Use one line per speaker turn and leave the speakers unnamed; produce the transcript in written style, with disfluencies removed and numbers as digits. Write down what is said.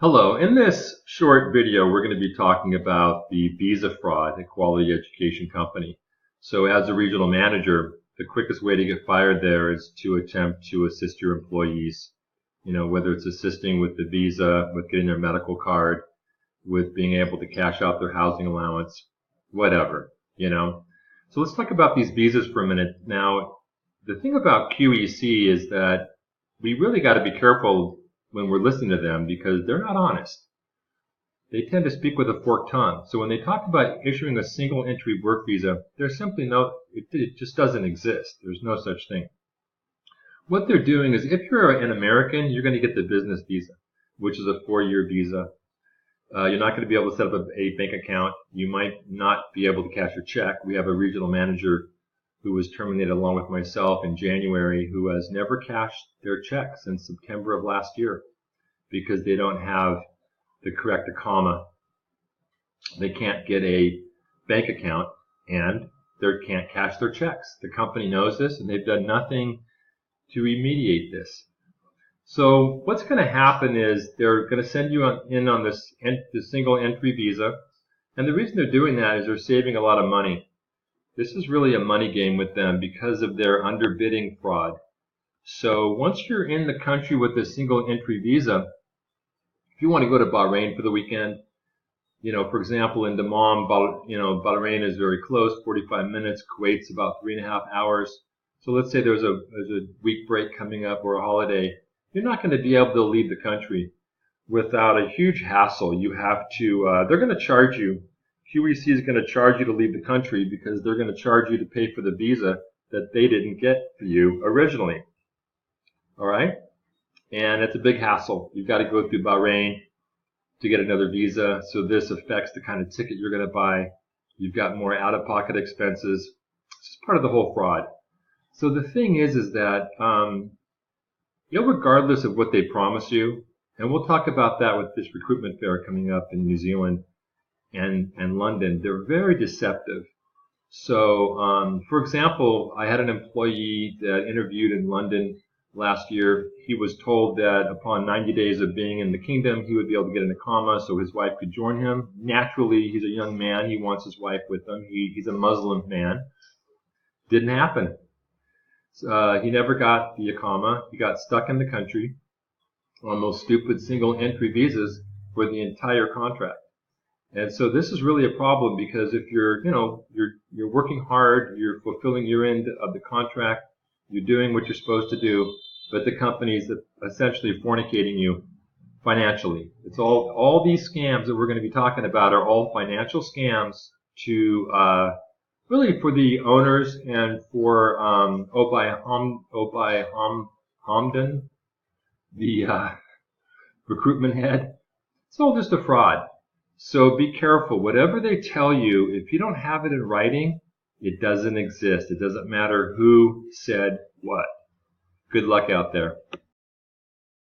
Hello, in this short video we're going to be talking about the visa fraud at Quality Education Company. So as a regional manager, the quickest way to get fired there is to attempt to assist your employees, whether it's assisting with the visa, with getting their medical card, with being able to cash out their housing allowance, whatever. So let's talk about these visas for a minute. Now, the thing about QEC is that we really got to be careful when we're listening to them because they're not honest. They tend to speak with a forked tongue. So when they talk about issuing a single entry work visa, there's simply it just doesn't exist. There's no such thing. What they're doing is if you're an American, you're going to get the business visa, which is a 4-year visa. You're not going to be able to set up a bank account. You might not be able to cash your check. We have a regional manager who was terminated along with myself in January, who has never cashed their check since September of last year because they don't have the correct comma. They can't get a bank account and they can't cash their checks. The company knows this and they've done nothing to remediate this. So what's going to happen is they're going to send you in on this single entry visa. And the reason they're doing that is they're saving a lot of money. This is really a money game with them because of their underbidding fraud. So once you're in the country with a single entry visa, if you want to go to Bahrain for the weekend, for example, in Dammam, Bahrain is very close, 45 minutes. Kuwait's about 3.5 hours. So let's say there's a week break coming up or a holiday. You're not going to be able to leave the country without a huge hassle. You have to, they're going to charge you. QEC is going to charge you to leave the country because they're going to charge you to pay for the visa that they didn't get for you originally. All right? And it's a big hassle. You've got to go through Bahrain to get another visa. So this affects the kind of ticket you're going to buy. You've got more out-of-pocket expenses. It's just part of the whole fraud. So the thing is that, regardless of what they promise you, and we'll talk about that with this recruitment fair coming up in New Zealand and London, they're very deceptive. So, for example, I had an employee that interviewed in London last year. He was told that upon 90 days of being in the kingdom, he would be able to get an Iqama so his wife could join him. Naturally, he's a young man. He wants his wife with him. He's a Muslim man. Didn't happen. He never got the Iqama. He got stuck in the country on those stupid single entry visas for the entire contract. And so this is really a problem because if you're working hard, you're fulfilling your end of the contract, you're doing what you're supposed to do, but the company's essentially fornicating you financially. It's all these scams that we're going to be talking about are all financial scams to really for the owners and for Obai Hamdan, the recruitment head. It's all just a fraud. So be careful. Whatever they tell you, if you don't have it in writing, it doesn't exist. It doesn't matter who said what. Good luck out there.